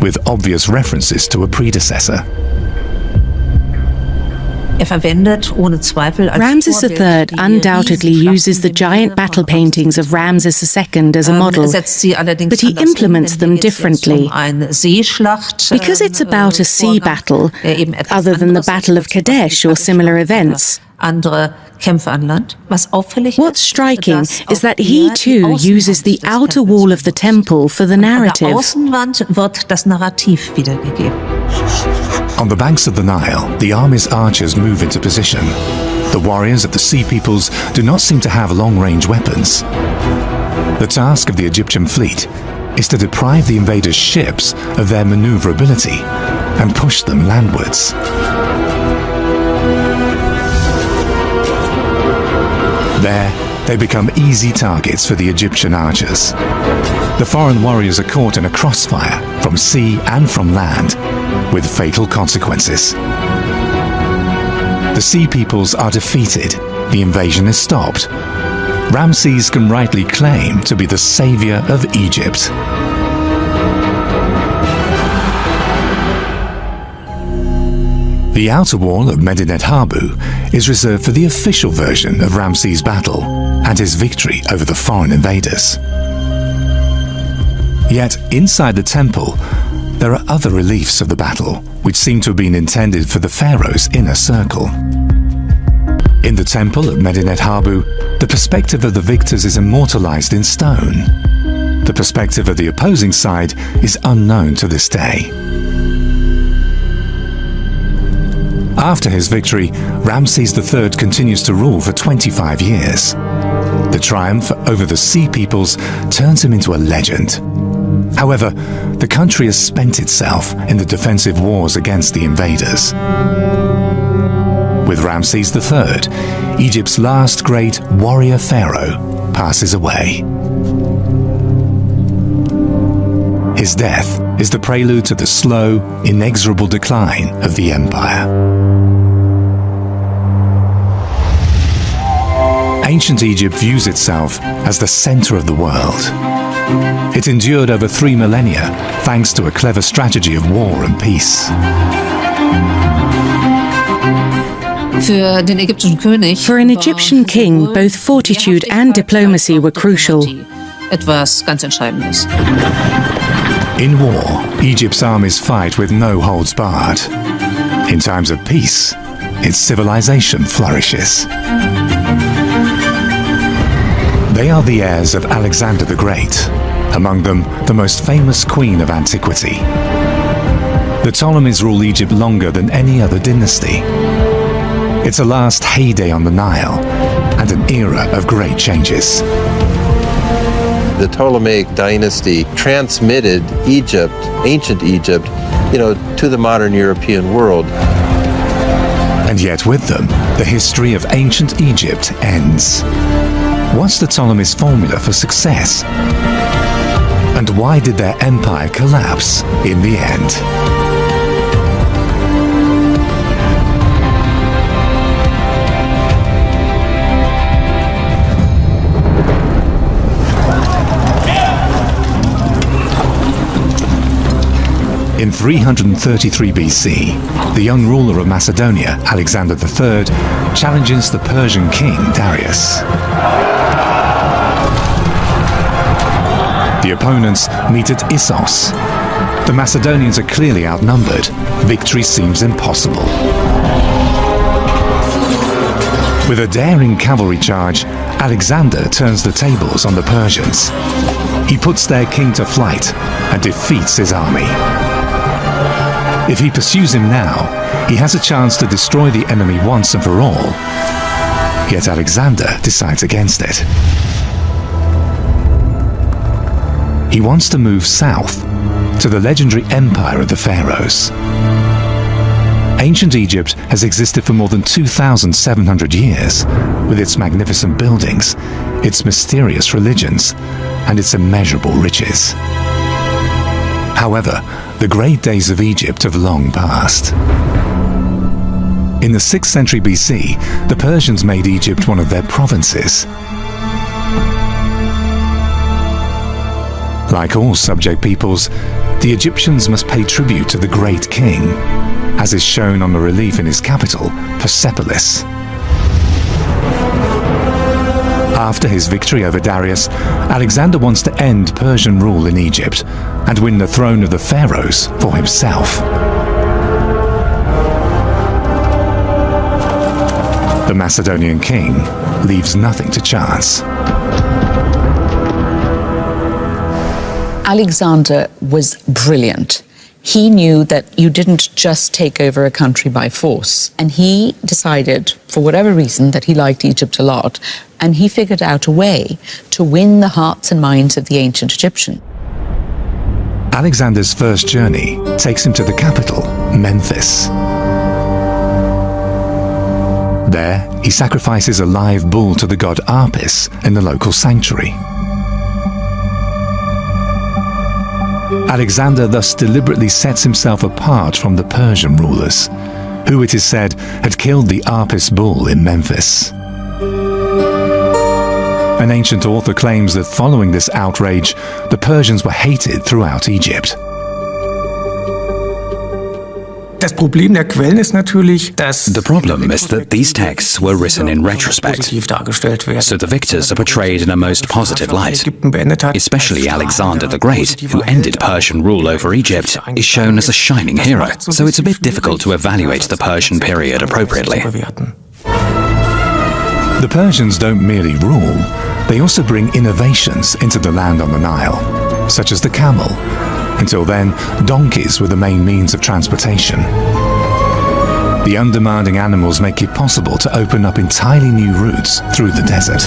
with obvious references to a predecessor. Ramses III undoubtedly uses the giant battle paintings of Ramses II as a model, but he implements them differently. Because it's about a sea battle, other than the Battle of Kadesh or similar events, what's striking is that he too uses the outer wall of the temple for the narrative. On the banks of the Nile, the army's archers move into position. The warriors of the Sea Peoples do not seem to have long-range weapons. The task of the Egyptian fleet is to deprive the invaders' ships of their maneuverability and push them landwards. There, they become easy targets for the Egyptian archers. The foreign warriors are caught in a crossfire from sea and from land, with fatal consequences. The Sea Peoples are defeated, the invasion is stopped. Ramses can rightly claim to be the savior of Egypt. The outer wall of Medinet Habu is reserved for the official version of Ramses' battle and his victory over the foreign invaders. Yet, inside the temple, there are other reliefs of the battle which seem to have been intended for the pharaoh's inner circle. In the temple at Medinet Habu, the perspective of the victors is immortalized in stone. The perspective of the opposing side is unknown to this day. After his victory, Ramses III continues to rule for 25 years. The triumph over the Sea Peoples turns him into a legend. However, the country has spent itself in the defensive wars against the invaders. With Ramses III, Egypt's last great warrior pharaoh passes away. His death is the prelude to the slow, inexorable decline of the empire. Ancient Egypt views itself as the center of the world. It endured over 3 millennia thanks to a clever strategy of war and peace. For an Egyptian king, both fortitude and diplomacy were crucial. In war, Egypt's armies fight with no holds barred. In times of peace, its civilization flourishes. They are the heirs of Alexander the Great, among them the most famous queen of antiquity. The Ptolemies rule Egypt longer than any other dynasty. It's a last heyday on the Nile and an era of great changes. The Ptolemaic dynasty transmitted Egypt, ancient Egypt, to the modern European world. And yet with them, the history of ancient Egypt ends. What's the Ptolemies' formula for success? And why did their empire collapse in the end? In 333 BC, the young ruler of Macedonia, Alexander III, challenges the Persian king Darius. The opponents meet at Issos. The Macedonians are clearly outnumbered. Victory seems impossible. With a daring cavalry charge, Alexander turns the tables on the Persians. He puts their king to flight and defeats his army. If he pursues him now, he has a chance to destroy the enemy once and for all. Yet Alexander decides against it. He wants to move south, to the legendary empire of the pharaohs. Ancient Egypt has existed for more than 2,700 years, with its magnificent buildings, its mysterious religions, and its immeasurable riches. However, the great days of Egypt have long passed. In the 6th century BC, the Persians made Egypt one of their provinces. Like all subject peoples, the Egyptians must pay tribute to the great king, as is shown on the relief in his capital, Persepolis. After his victory over Darius, Alexander wants to end Persian rule in Egypt and win the throne of the pharaohs for himself. The Macedonian king leaves nothing to chance. Alexander was brilliant. He knew that you didn't just take over a country by force. And he decided, for whatever reason, that he liked Egypt a lot. And he figured out a way to win the hearts and minds of the ancient Egyptian. Alexander's first journey takes him to the capital, Memphis. There, he sacrifices a live bull to the god Apis in the local sanctuary. Alexander thus deliberately sets himself apart from the Persian rulers, who it is said had killed the Apis bull in Memphis. An ancient author claims that following this outrage, the Persians were hated throughout Egypt. The problem is that these texts were written in retrospect, so the victors are portrayed in a most positive light. Especially Alexander the Great, who ended Persian rule over Egypt, is shown as a shining hero, so it's a bit difficult to evaluate the Persian period appropriately. The Persians don't merely rule, they also bring innovations into the land on the Nile, such as the camel. Until then, donkeys were the main means of transportation. The undemanding animals make it possible to open up entirely new routes through the desert.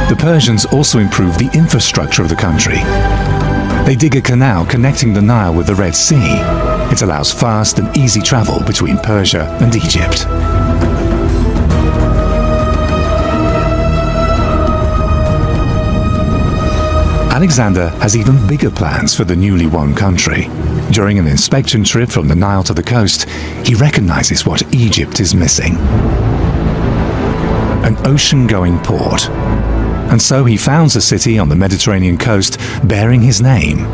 The Persians also improved the infrastructure of the country. They dig a canal connecting the Nile with the Red Sea. It allows fast and easy travel between Persia and Egypt. Alexander has even bigger plans for the newly won country. During an inspection trip from the Nile to the coast, he recognizes what Egypt is missing: an ocean-going port. And so he founds a city on the Mediterranean coast bearing his name.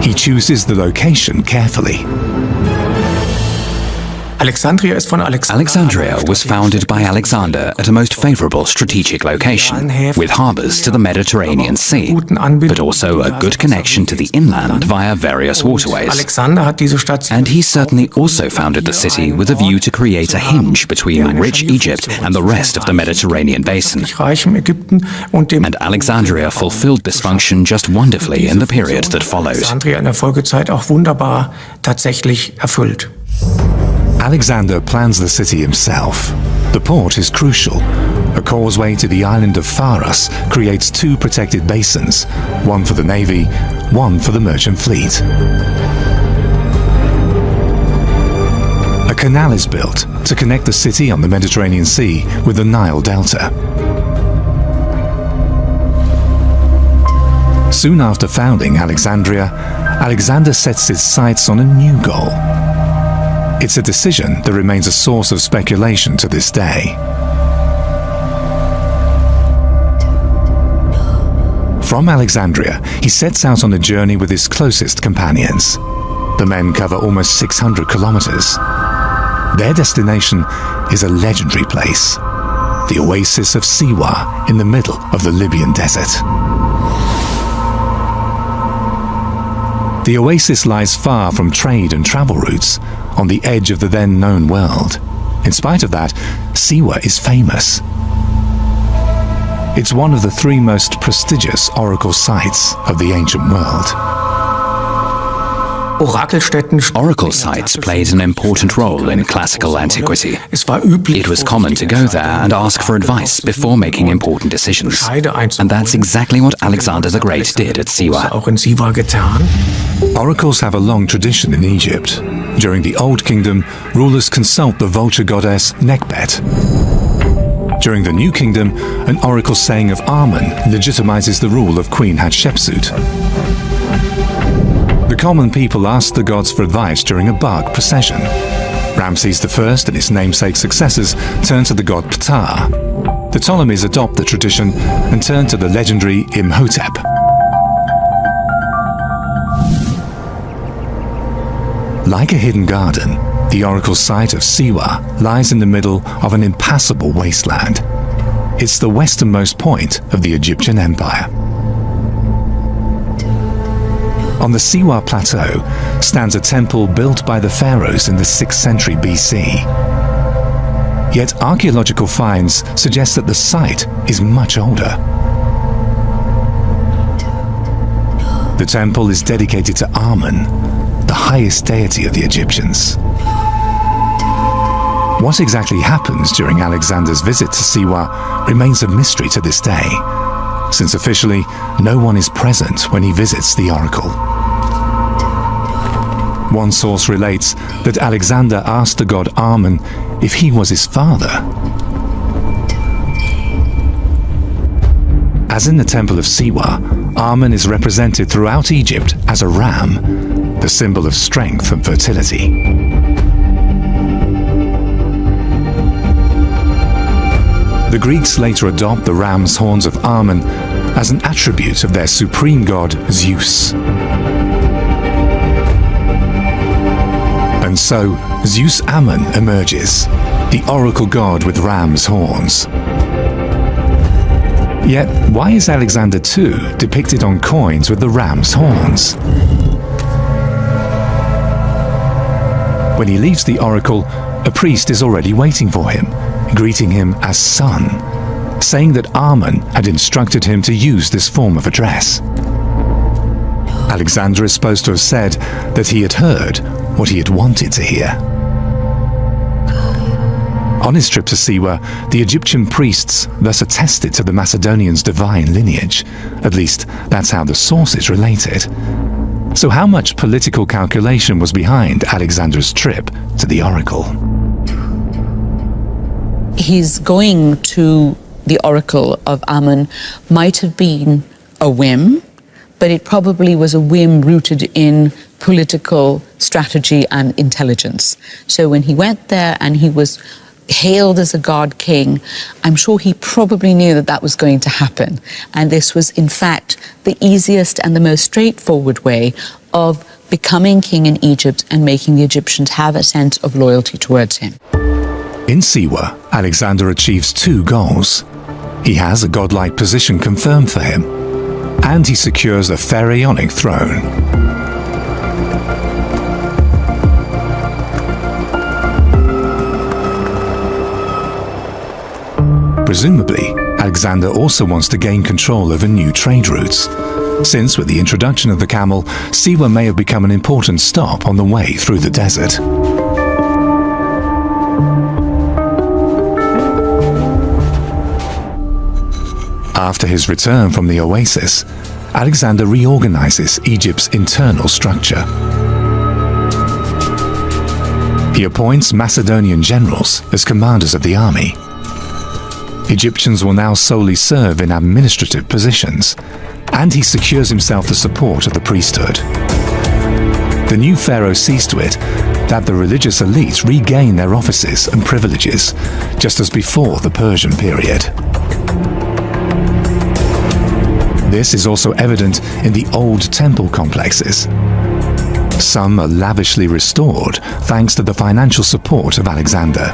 He chooses the location carefully. Alexandria was founded by Alexander at a most favorable strategic location, with harbors to the Mediterranean Sea, but also a good connection to the inland via various waterways. And he certainly also founded the city with a view to create a hinge between rich Egypt and the rest of the Mediterranean basin. And Alexandria fulfilled this function just wonderfully in the period that followed. Alexander plans the city himself. The port is crucial. A causeway to the island of Pharos creates two protected basins, one for the navy, one for the merchant fleet. A canal is built to connect the city on the Mediterranean Sea with the Nile Delta. Soon after founding Alexandria, Alexander sets his sights on a new goal. It's a decision that remains a source of speculation to this day. From Alexandria, he sets out on a journey with his closest companions. The men cover almost 600 kilometers. Their destination is a legendary place, the oasis of Siwa in the middle of the Libyan desert. The oasis lies far from trade and travel routes, on the edge of the then known world. In spite of that, Siwa is famous. It's one of the three most prestigious oracle sites of the ancient world. Oracle sites played an important role in classical antiquity. It was common to go there and ask for advice before making important decisions. And that's exactly what Alexander the Great did at Siwa. Oracles have a long tradition in Egypt. During the Old Kingdom, rulers consult the vulture goddess Nekbet. During the New Kingdom, an oracle saying of Amun legitimizes the rule of Queen Hatshepsut. The common people asked the gods for advice during a bark procession. Ramses I and his namesake successors turned to the god Ptah. the Ptolemies adopt the tradition and turn to the legendary Imhotep. Like a hidden garden, the oracle site of Siwa lies in the middle of an impassable wasteland. It's the westernmost point of the Egyptian Empire. On the Siwa plateau stands a temple built by the pharaohs in the 6th century BC. Yet archaeological finds suggest that the site is much older. The temple is dedicated to Amun, the highest deity of the Egyptians. What exactly happens during Alexander's visit to Siwa remains a mystery to this day, since officially no one is present when he visits the oracle. One source relates that Alexander asked the god Amun if he was his father. As in the temple of Siwa, Amun is represented throughout Egypt as a ram, the symbol of strength and fertility. The Greeks later adopt the ram's horns of Amun as an attribute of their supreme god Zeus. And so, Zeus Amun emerges, the oracle god with ram's horns. Yet, why is Alexander II depicted on coins with the ram's horns? When he leaves the oracle, a priest is already waiting for him, greeting him as son, saying that Amun had instructed him to use this form of address. Alexander is supposed to have said that he had heard what he had wanted to hear. On his trip to Siwa, the Egyptian priests thus attested to the Macedonians' divine lineage. At least, that's how the sources relate it. So how much political calculation was behind Alexander's trip to the oracle? His going to the oracle of Amun might have been a whim, but it probably was a whim rooted in political strategy and intelligence. So when he went there and he was hailed as a god king, I'm sure he probably knew that that was going to happen. And this was, in fact, the easiest and the most straightforward way of becoming king in Egypt and making the Egyptians have a sense of loyalty towards him. In Siwa, Alexander achieves two goals. He has a godlike position confirmed for him, and he secures a pharaonic throne. Presumably, Alexander also wants to gain control over new trade routes, since with the introduction of the camel, Siwa may have become an important stop on the way through the desert. After his return from the oasis, Alexander reorganizes Egypt's internal structure. He appoints Macedonian generals as commanders of the army. Egyptians will now solely serve in administrative positions, and he secures himself the support of the priesthood. The new pharaoh sees to it that the religious elite regain their offices and privileges, just as before the Persian period. This is also evident in the old temple complexes. Some are lavishly restored thanks to the financial support of Alexander.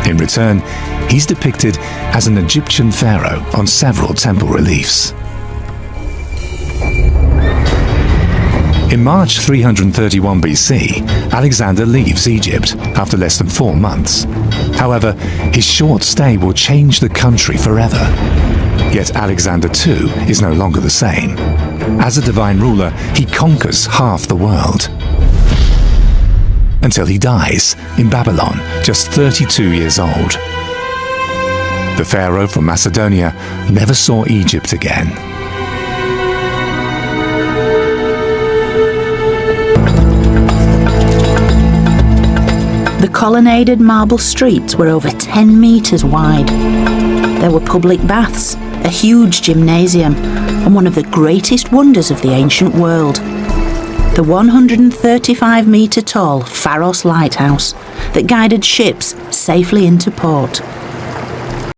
In return, he's depicted as an Egyptian pharaoh on several temple reliefs. In March 331 BC, Alexander leaves Egypt after less than 4 months. However, his short stay will change the country forever. Yet Alexander II is no longer the same. As a divine ruler, he conquers half the world. Until he dies in Babylon, just 32 years old. The pharaoh from Macedonia never saw Egypt again. The colonnaded marble streets were over 10 metres wide. There were public baths, a huge gymnasium, and one of the greatest wonders of the ancient world, the 135-metre tall Pharos lighthouse that guided ships safely into port.